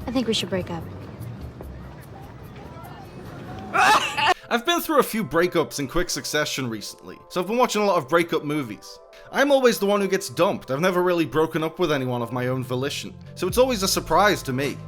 I think we should break up. I've been through a few breakups in quick succession recently, so I've been watching a lot of breakup movies. I'm always the one who gets dumped. I've never really broken up with anyone of my own volition, so it's always a surprise to me.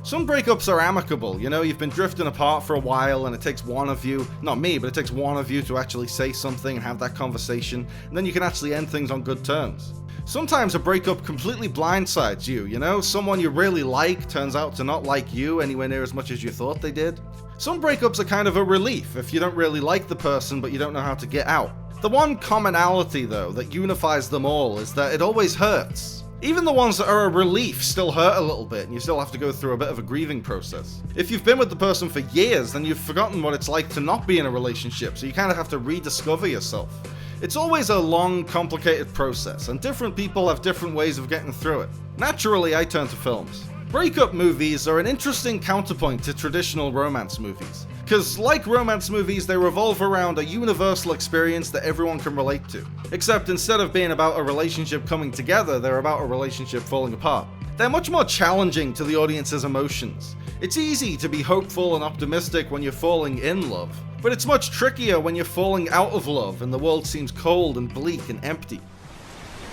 Some breakups are amicable, you know, you've been drifting apart for a while and it takes one of you, not me, but it takes one of you to actually say something and have that conversation, and then you can actually end things on good terms. Sometimes a breakup completely blindsides you, you know, someone you really like turns out to not like you anywhere near as much as you thought they did. Some breakups are kind of a relief if you don't really like the person but you don't know how to get out. The one commonality though that unifies them all is that it always hurts. Even the ones that are a relief still hurt a little bit and you still have to go through a bit of a grieving process. If you've been with the person for years, then you've forgotten what it's like to not be in a relationship, so you kind of have to rediscover yourself. It's always a long, complicated process, and different people have different ways of getting through it. Naturally, I turn to films. Breakup movies are an interesting counterpoint to traditional romance movies, because like romance movies, they revolve around a universal experience that everyone can relate to. Except instead of being about a relationship coming together, they're about a relationship falling apart. They're much more challenging to the audience's emotions. It's easy to be hopeful and optimistic when you're falling in love, but it's much trickier when you're falling out of love and the world seems cold and bleak and empty.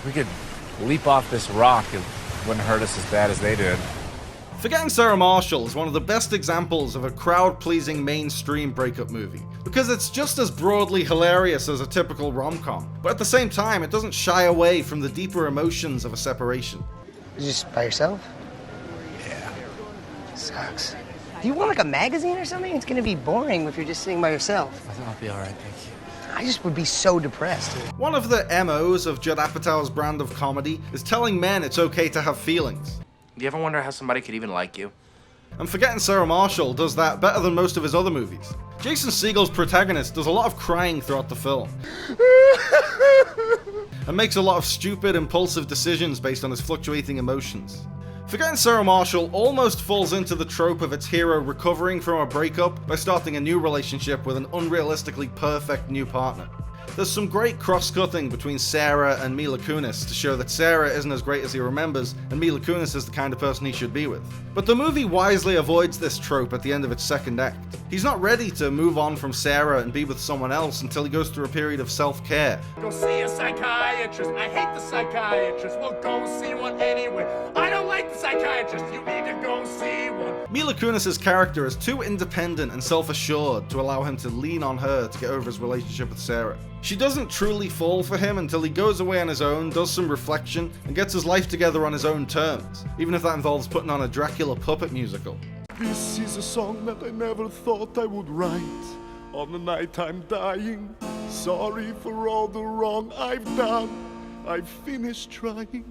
We could leap off this rock, it wouldn't hurt us as bad as they did. Forgetting Sarah Marshall is one of the best examples of a crowd-pleasing mainstream breakup movie, because it's just as broadly hilarious as a typical rom-com, but at the same time it doesn't shy away from the deeper emotions of a separation. You just by yourself? Yeah. Sucks. Do you want like a magazine or something? It's gonna be boring if you're just sitting by yourself. I think I'll be alright, thank you. I just would be so depressed. One of the MOs of Judd Apatow's brand of comedy is telling men it's okay to have feelings. Do you ever wonder how somebody could even like you? And Forgetting Sarah Marshall does that better than most of his other movies. Jason Segel's protagonist does a lot of crying throughout the film. And makes a lot of stupid, impulsive decisions based on his fluctuating emotions. Forgetting Sarah Marshall almost falls into the trope of its hero recovering from a breakup by starting a new relationship with an unrealistically perfect new partner. There's some great cross-cutting between Sarah and Mila Kunis to show that Sarah isn't as great as he remembers, and Mila Kunis is the kind of person he should be with. But the movie wisely avoids this trope at the end of its second act. He's not ready to move on from Sarah and be with someone else until he goes through a period of self-care. Go see a psychiatrist. I hate the psychiatrist. We'll go see one anyway. I don't like the psychiatrist. You need to go see one. Mila Kunis' character is too independent and self-assured to allow him to lean on her to get over his relationship with Sarah. She doesn't truly fall for him until he goes away on his own, does some reflection, and gets his life together on his own terms, even if that involves putting on a Dracula puppet musical. This is a song that I never thought I would write. On the night I'm dying. Sorry for all the wrong I've done. I've finished trying.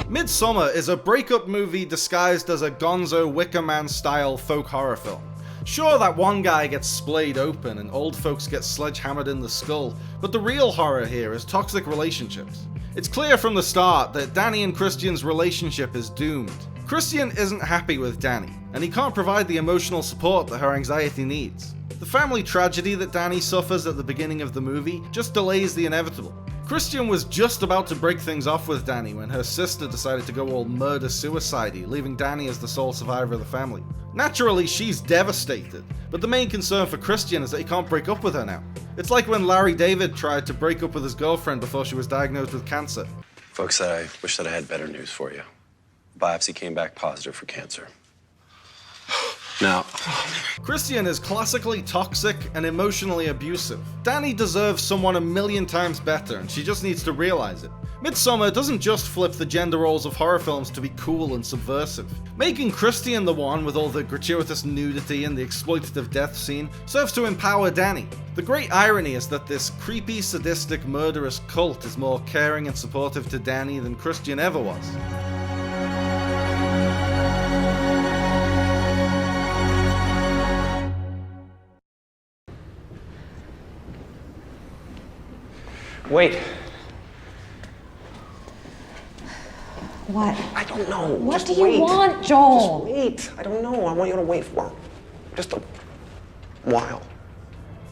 Midsommar is a breakup movie disguised as a gonzo Wicker Man style folk horror film. Sure, that one guy gets splayed open and old folks get sledgehammered in the skull, but the real horror here is toxic relationships. It's clear from the start that Danny and Christian's relationship is doomed. Christian isn't happy with Danny, and he can't provide the emotional support that her anxiety needs. The family tragedy that Danny suffers at the beginning of the movie just delays the inevitable. Christian was just about to break things off with Danny when her sister decided to go all murder-suicide-y, leaving Danny as the sole survivor of the family. Naturally, she's devastated, but the main concern for Christian is that he can't break up with her now. It's like when Larry David tried to break up with his girlfriend before she was diagnosed with cancer. Folks said I wish that I had better news for you. Biopsy came back positive for cancer. Now, Christian is classically toxic and emotionally abusive. Danny deserves someone a million times better, and she just needs to realize it. Midsommar doesn't just flip the gender roles of horror films to be cool and subversive. Making Christian the one with all the gratuitous nudity and the exploitative death scene serves to empower Danny. The great irony is that this creepy, sadistic, murderous cult is more caring and supportive to Danny than Christian ever was. Wait. What? I don't know. What Just do you wait. want, Joel? Just wait. I don't know. I want you to wait for just a while.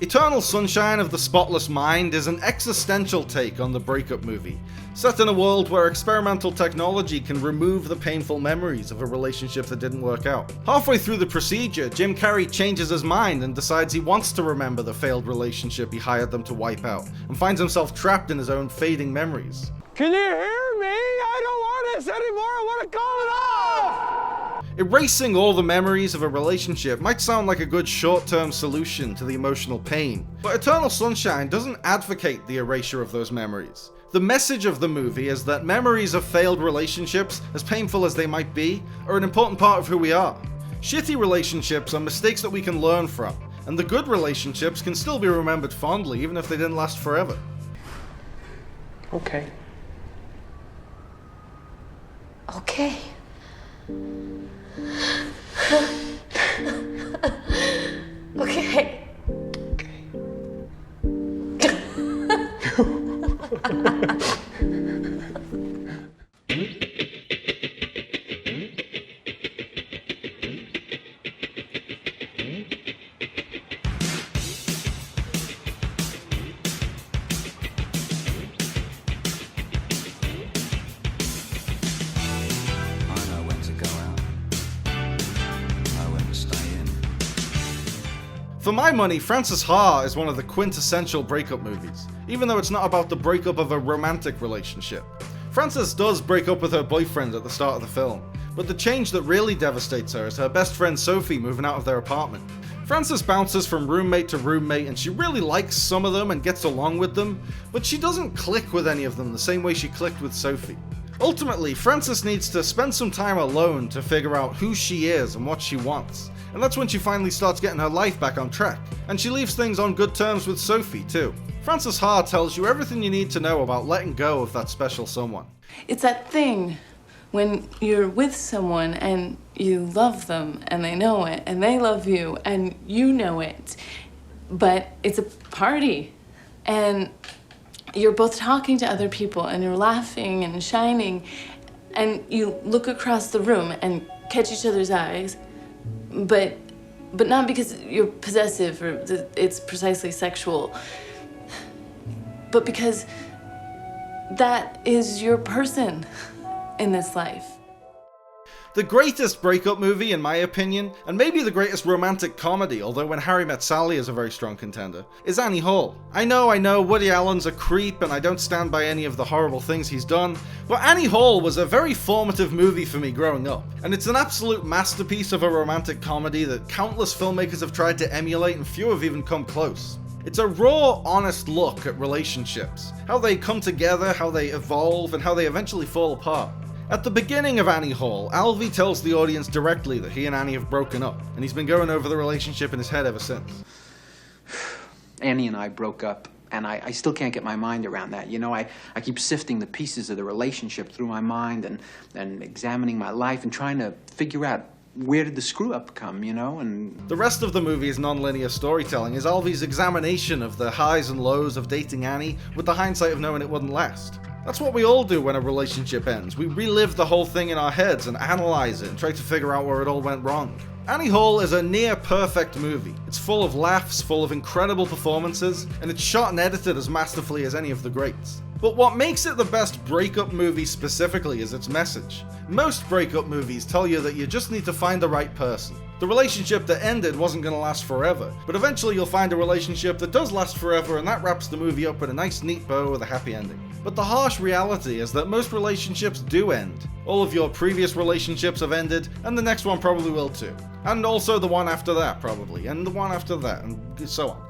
Eternal Sunshine of the Spotless Mind is an existential take on the Breakup Movie, set in a world where experimental technology can remove the painful memories of a relationship that didn't work out. Halfway through the procedure, Jim Carrey changes his mind and decides he wants to remember the failed relationship he hired them to wipe out, and finds himself trapped in his own fading memories. Can you hear me? I don't want this anymore. I want to call it off. Erasing all the memories of a relationship might sound like a good short-term solution to the emotional pain, but Eternal Sunshine doesn't advocate the erasure of those memories. The message of the movie is that memories of failed relationships, as painful as they might be, are an important part of who we are. Shitty relationships are mistakes that we can learn from, and the good relationships can still be remembered fondly even if they didn't last forever. Okay. Okay. Okay. For my money, Frances Ha is one of the quintessential breakup movies, even though it's not about the breakup of a romantic relationship. Frances does break up with her boyfriend at the start of the film, but the change that really devastates her is her best friend Sophie moving out of their apartment. Frances bounces from roommate to roommate and she really likes some of them and gets along with them, but she doesn't click with any of them the same way she clicked with Sophie. Ultimately, Frances needs to spend some time alone to figure out who she is and what she wants. And that's when she finally starts getting her life back on track. And she leaves things on good terms with Sophie, too. Frances Ha tells you everything you need to know about letting go of that special someone. It's that thing when you're with someone and you love them and they know it and they love you and you know it, but it's a party and you're both talking to other people and you're laughing and shining and you look across the room and catch each other's eyes, but not because you're possessive or it's precisely sexual, but because that is your person in this life. The greatest breakup movie, in my opinion, and maybe the greatest romantic comedy, although When Harry Met Sally is a very strong contender, is Annie Hall. I know, Woody Allen's a creep and I don't stand by any of the horrible things he's done, but Annie Hall was a very formative movie for me growing up, and it's an absolute masterpiece of a romantic comedy that countless filmmakers have tried to emulate and few have even come close. It's a raw, honest look at relationships, how they come together, how they evolve, and how they eventually fall apart. At the beginning of Annie Hall, Alvy tells the audience directly that he and Annie have broken up, and he's been going over the relationship in his head ever since. Annie and I broke up, and I still can't get my mind around that. You know, I keep sifting the pieces of the relationship through my mind and examining my life and trying to figure out where did the screw-up come, you know, and... The rest of the movie's non-linear storytelling is Alvy's examination of the highs and lows of dating Annie with the hindsight of knowing it wouldn't last. That's what we all do when a relationship ends. We relive the whole thing in our heads and analyze it and try to figure out where it all went wrong. Annie Hall is a near-perfect movie. It's full of laughs, full of incredible performances, and it's shot and edited as masterfully as any of the greats. But what makes it the best breakup movie specifically is its message. Most breakup movies tell you that you just need to find the right person. The relationship that ended wasn't going to last forever, but eventually you'll find a relationship that does last forever and that wraps the movie up in a nice neat bow with a happy ending. But the harsh reality is that most relationships do end. All of your previous relationships have ended, and the next one probably will too. And also the one after that probably, and the one after that, and so on.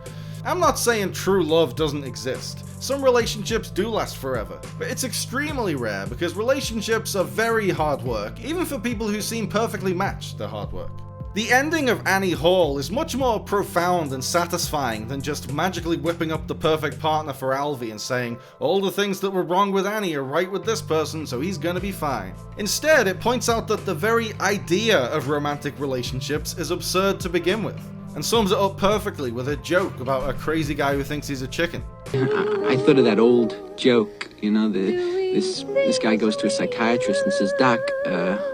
I'm not saying true love doesn't exist. Some relationships do last forever, but it's extremely rare because relationships are very hard work, even for people who seem perfectly matched to hard work. The ending of Annie Hall is much more profound and satisfying than just magically whipping up the perfect partner for Alvy and saying, all the things that were wrong with Annie are right with this person, so he's gonna be fine. Instead, it points out that the very idea of romantic relationships is absurd to begin with, and sums it up perfectly with a joke about a crazy guy who thinks he's a chicken. I thought of that old joke, you know, the This guy goes to a psychiatrist and says, "Doc,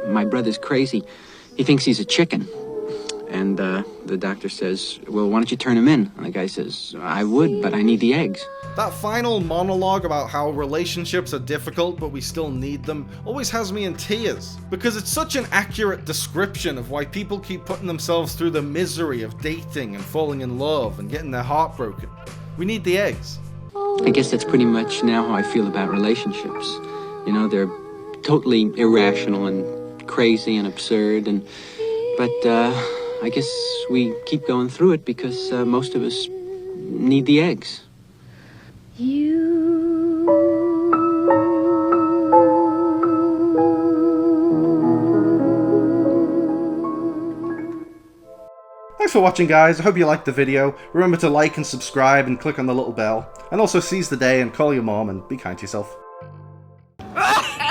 my brother's crazy. He thinks he's a chicken." And the doctor says, "Well, why don't you turn him in?" And the guy says, "I would, but I need the eggs." That final monologue about how relationships are difficult but we still need them always has me in tears, because it's such an accurate description of why people keep putting themselves through the misery of dating and falling in love and getting their heart broken. We need the eggs. I guess that's pretty much now how I feel about relationships. You know, they're totally irrational and crazy and absurd, but I guess we keep going through it because most of us need the eggs. Thanks for watching, guys. I hope you liked the video. Remember to like and subscribe and click on the little bell. And also seize the day and call your mom and be kind to yourself.